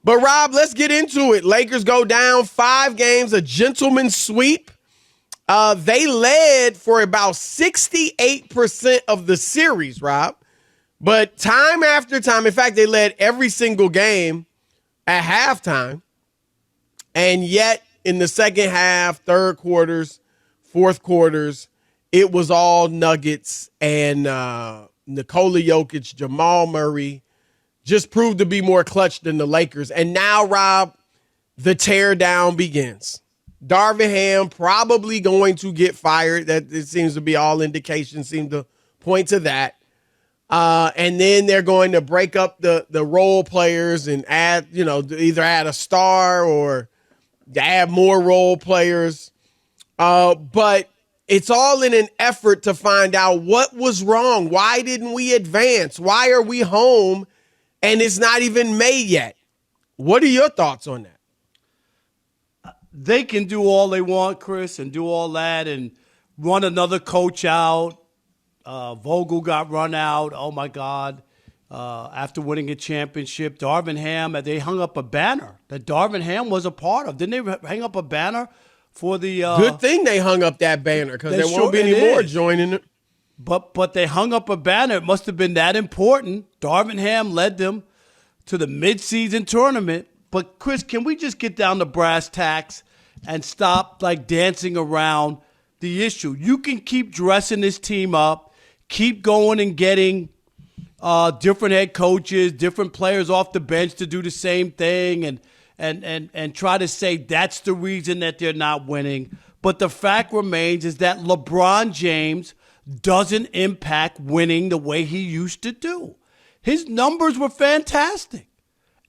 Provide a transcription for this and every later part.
But, Rob, let's get into it. Lakers go down 5 games, a gentleman's sweep. They led for about 68% of the series, Rob. But time after time, in fact, they led every single game at halftime. And yet, in the second half, third quarters, fourth quarters, it was all Nuggets. And Nikola Jokic, Jamal Murray just proved to be more clutch than the Lakers. And now, Rob, the teardown begins. Darvin Ham probably going to get fired. That it seems to be all indications seem to point to that. And then they're going to break up the role players and add, either add a star or add more role players. But it's all in an effort to find out what was wrong. Why didn't we advance? Why are we home and it's not even May yet? What are your thoughts on that? They can do all they want, Chris, and do all that and run another coach out. Vogel got run out. Oh, my God. After winning a championship. Darvin Ham, they hung up a banner that Darvin Ham was a part of. Didn't they hang up a banner for the good thing they hung up that banner because there won't be any more joining it. But they hung up a banner. It must have been that important. Darvin Ham led them to the midseason tournament. But, Chris, can we just get down to brass tacks and stop, dancing around the issue? You can keep dressing this team up, keep going and getting different head coaches, different players off the bench to do the same thing and try to say that's the reason that they're not winning. But the fact remains is that LeBron James doesn't impact winning the way he used to do. His numbers were fantastic.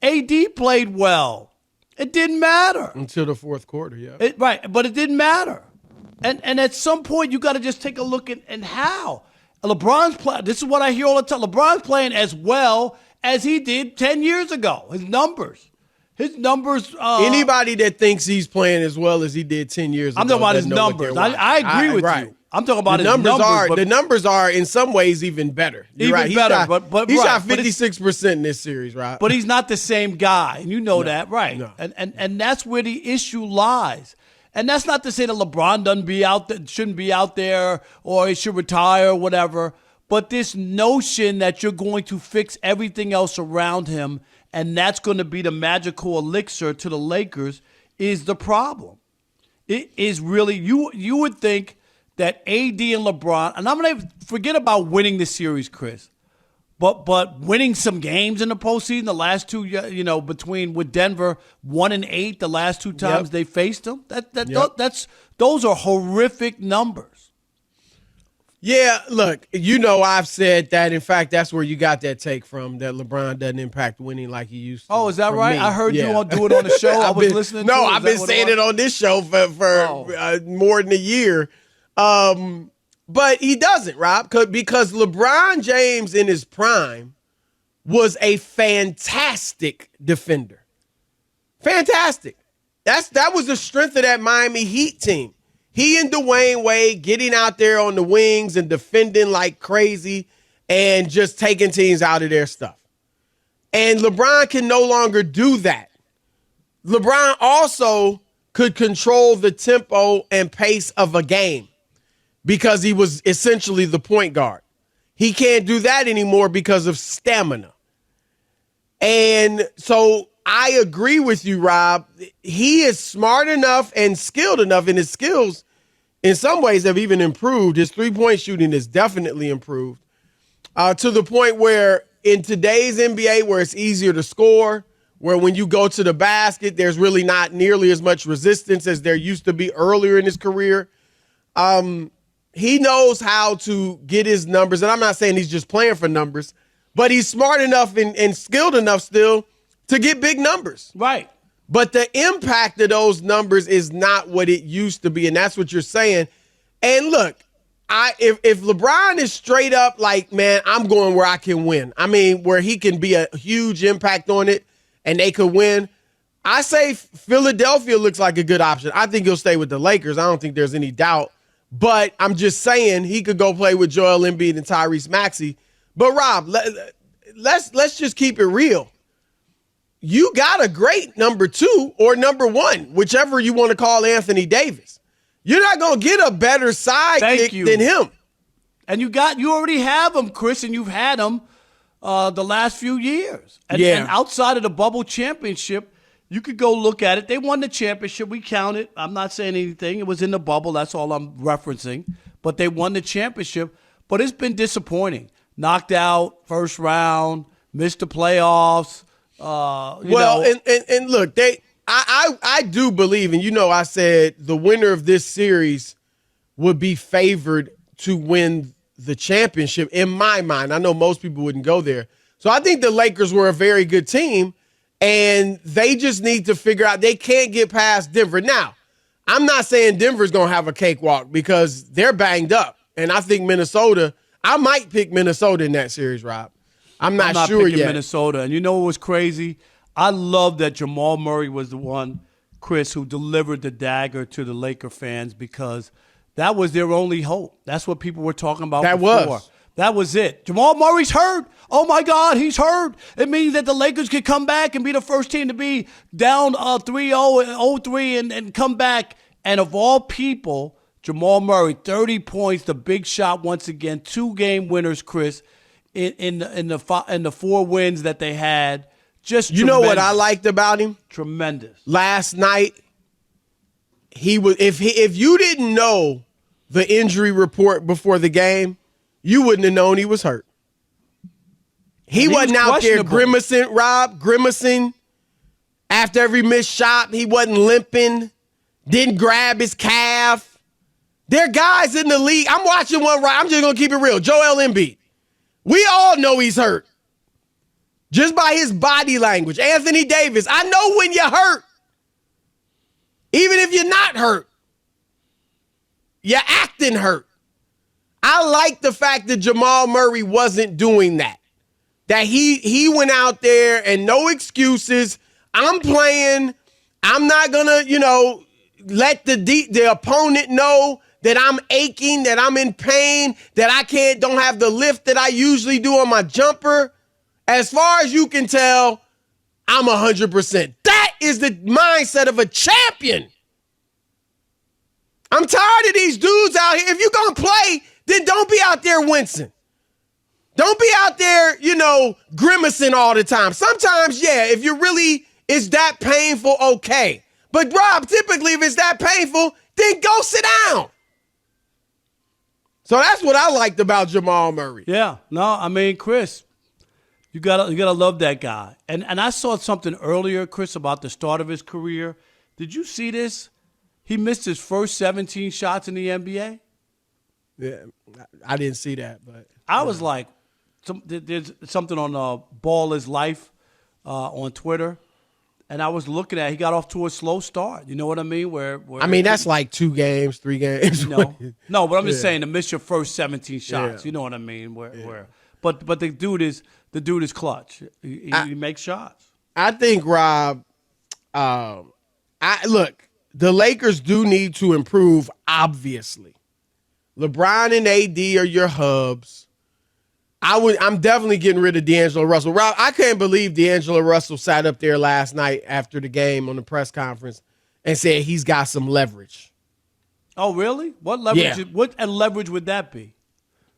AD played well. It didn't matter. Until the fourth quarter, yeah. Right, but it didn't matter. And at some point, you got to just take a look at how. LeBron's playing. This is what I hear all the time. LeBron's playing as well as he did 10 years ago. His numbers. Anybody that thinks he's playing as well as he did 10 years ago. I'm talking about his numbers. I agree with you. I'm talking about his numbers. The numbers are, in some ways, even better. You're right. Better. He shot 56% in this series, right? But he's not the same guy. And you know that, right? No. And that's where the issue lies. And that's not to say that LeBron shouldn't be out there or he should retire or whatever. But this notion that you're going to fix everything else around him and that's going to be the magical elixir to the Lakers is the problem. It is really, you would think that AD and LeBron, and I'm going to forget about winning the series, Chris, but winning some games in the postseason, the last two, with Denver, 1-8, the last two times they faced them, those are horrific numbers. Yeah, look, I've said that. In fact, that's where you got that take from, that LeBron doesn't impact winning like he used to. Oh, is that right? Me. I heard you all do it on the show. I was listening to it. No, I've been saying it on this show for more than a year. But he doesn't, Rob, because LeBron James in his prime was a fantastic defender. Fantastic. That was the strength of that Miami Heat team. He and Dwayne Wade getting out there on the wings and defending like crazy and just taking teams out of their stuff. And LeBron can no longer do that. LeBron also could control the tempo and pace of a game because he was essentially the point guard. He can't do that anymore because of stamina. And so I agree with you, Rob. He is smart enough and skilled enough, and his skills in some ways have even improved. His three-point shooting has definitely improved to the point where in today's NBA, where it's easier to score, where when you go to the basket, there's really not nearly as much resistance as there used to be earlier in his career. He knows how to get his numbers. And I'm not saying he's just playing for numbers, but he's smart enough and skilled enough still to get big numbers. Right. But the impact of those numbers is not what it used to be. And that's what you're saying. And look, if LeBron is straight up like, man, I'm going where I can win. I mean, where he can be a huge impact on it and they could win. I say Philadelphia looks like a good option. I think he'll stay with the Lakers. I don't think there's any doubt. But I'm just saying he could go play with Joel Embiid and Tyrese Maxey. But Rob, let's just keep it real. you got a great number 2 or number 1, whichever you want to call Anthony Davis. You're not going to get a better sidekick than him. And you already have him, Chris, and you've had him the last few years. And outside of the bubble championship, you could go look at it. They won the championship. We count it. I'm not saying anything. It was in the bubble. That's all I'm referencing. But they won the championship. But it's been disappointing. Knocked out first round, missed the playoffs. And look, I do believe, and I said the winner of this series would be favored to win the championship in my mind. I know most people wouldn't go there. So I think the Lakers were a very good team, and they just need to figure out they can't get past Denver. Now, I'm not saying Denver's going to have a cakewalk because they're banged up, and I think I might pick Minnesota in that series, Rob. I'm not sure picking yet. Minnesota. And you know what was crazy? I love that Jamal Murray was the one, Chris, who delivered the dagger to the Laker fans because that was their only hope. That's what people were talking about before. That was it. Jamal Murray's hurt. Oh, my God, he's hurt. It means that the Lakers could come back and be the first team to be down 3-0 and 0-3 and come back. And of all people, Jamal Murray, 30 points, the big shot once again, 2-game winners, Chris, in the 4 wins that they had. Just you know what I liked about him? Tremendous. Last night, he was. If you didn't know the injury report before the game, you wouldn't have known he was hurt. He wasn't out there grimacing after every missed shot. He wasn't limping, didn't grab his calf. There are guys in the league. I'm watching one right. I'm just going to keep it real. Joel Embiid. We all know he's hurt. Just by his body language. Anthony Davis. I know when you're hurt. Even if you're not hurt. You're acting hurt. I like the fact that Jamal Murray wasn't doing that. That he went out there and no excuses. I'm playing. I'm not going to, let the opponent know that I'm aching, that I'm in pain, that I don't have the lift that I usually do on my jumper. As far as you can tell, I'm 100%. That is the mindset of a champion. I'm tired of these dudes out here. If you're going to play, then don't be out there wincing. Don't be out there, grimacing all the time. Sometimes, if it's that painful, okay. But, Rob, typically if it's that painful, then go sit down. So that's what I liked about Jamal Murray. Yeah. No, I mean, Chris, you gotta love that guy. And I saw something earlier, Chris, about the start of his career. Did you see this? He missed his first 17 shots in the NBA. Yeah, I didn't see that, but I was like, there's something on Ball is Life on Twitter. And I was looking at he got off to a slow start. You know what I mean? Where that's like 2 games, 3 games. No, but I'm just saying to miss your first 17 shots. Yeah. You know what I mean? But the dude is clutch. He makes shots. I think, Rob, look, the Lakers do need to improve, obviously. LeBron and AD are your hubs. I'm definitely getting rid of D'Angelo Russell. Rob, I can't believe D'Angelo Russell sat up there last night after the game on the press conference and said he's got some leverage. Oh, really? What leverage? Yeah. What leverage would that be?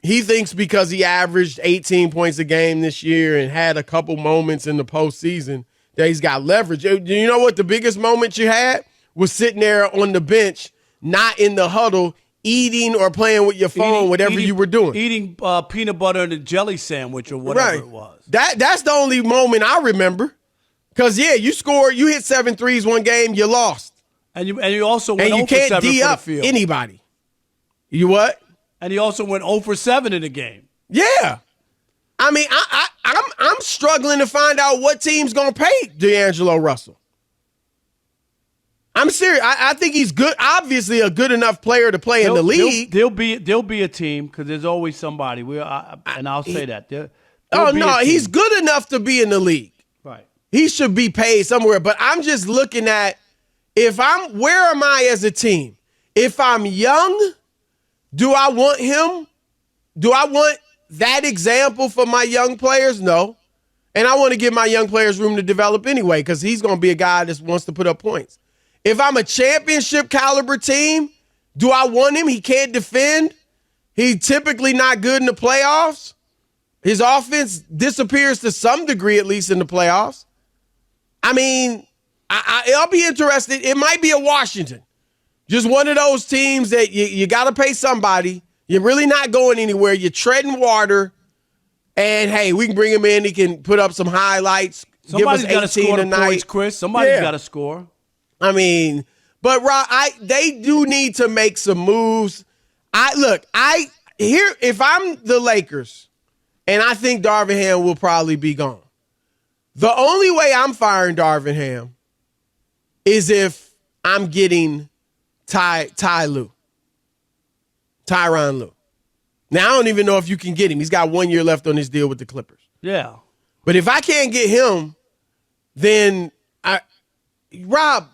He thinks because he averaged 18 points a game this year and had a couple moments in the postseason that he's got leverage. You know what the biggest moment you had was sitting there on the bench, not in the huddle, eating or playing with your phone, whatever you were doing. Eating peanut butter and a jelly sandwich or whatever it was. That's the only moment I remember. Because, you hit 7 threes one game, you lost. And you also went 0 for 7 for the field. And you can't D up anybody. You what? And he also went 0 for 7 in the game. Yeah. I mean, I'm struggling to find out what team's going to pay D'Angelo Russell. I'm serious. I think he's good. Obviously, a good enough player to play in the league. There'll be a team because there's always somebody. And I'll say that. He's good enough to be in the league. Right. He should be paid somewhere. But I'm just looking at where am I as a team? If I'm young, do I want him? Do I want that example for my young players? No. And I want to give my young players room to develop anyway because he's going to be a guy that wants to put up points. If I'm a championship caliber team, do I want him? He can't defend. He's typically not good in the playoffs. His offense disappears to some degree, at least in the playoffs. I mean, I'll be interested. It might be a Washington. Just one of those teams that you got to pay somebody. You're really not going anywhere. You're treading water. And, hey, we can bring him in. He can put up some highlights. Somebody's got to score the points, Chris. Somebody's got to score. I mean, but Rob, they do need to make some moves. If I'm the Lakers, and I think Darvin Ham will probably be gone. The only way I'm firing Darvin Ham is if I'm getting Tyronn Lue. Now, I don't even know if you can get him. He's got 1 year left on his deal with the Clippers. Yeah. But if I can't get him, then Rob,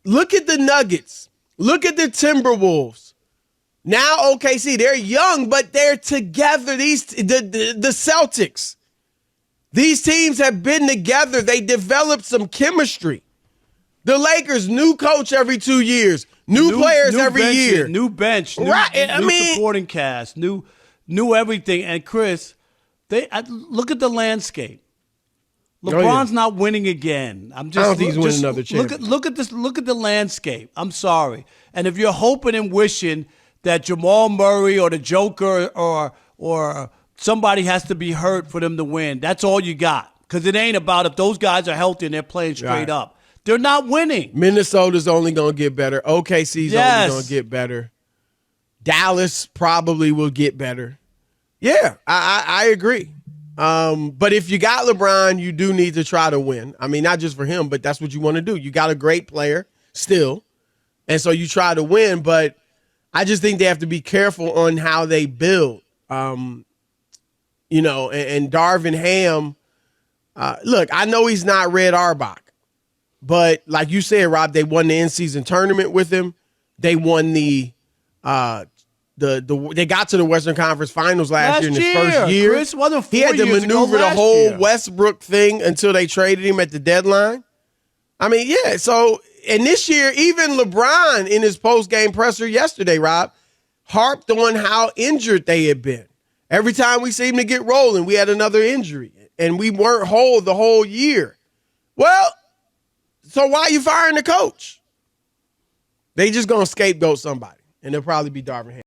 look at the Nuggets. Look at the Timberwolves. Now OKC, they're young, but they're together. The Celtics. These teams have been together. They developed some chemistry. The Lakers, new coach every 2 years. New players every year. New bench. New supporting cast. New everything. And Chris, look at the landscape. LeBron's not winning again. I don't think he's winning another championship. Look at this. Look at the landscape. I'm sorry. And if you're hoping and wishing that Jamal Murray or the Joker or somebody has to be hurt for them to win, that's all you got. Because it ain't about if those guys are healthy and they're playing straight up. They're not winning. Minnesota's only going to get better. OKC's only going to get better. Dallas probably will get better. Yeah, I agree. But if you got LeBron, you do need to try to win. I mean, not just for him, but that's what you want to do. You got a great player still, and so you try to win. But I just think they have to be careful on how they build. And Darvin Ham, look, I know he's not Red Auerbach. But like you said, Rob, they won the in-season tournament with him. They won they got to the Western Conference Finals last year in his first year. Chris, wasn't 4 he had to years maneuver ago the whole year. Westbrook thing until they traded him at the deadline. I mean, yeah. So, and this year, even LeBron in his post-game presser yesterday, Rob, harped on how injured they had been. Every time we seemed to get rolling, we had another injury, and we weren't whole the whole year. Well, so why are you firing the coach? They just going to scapegoat somebody, and it'll probably be Darvin Ham.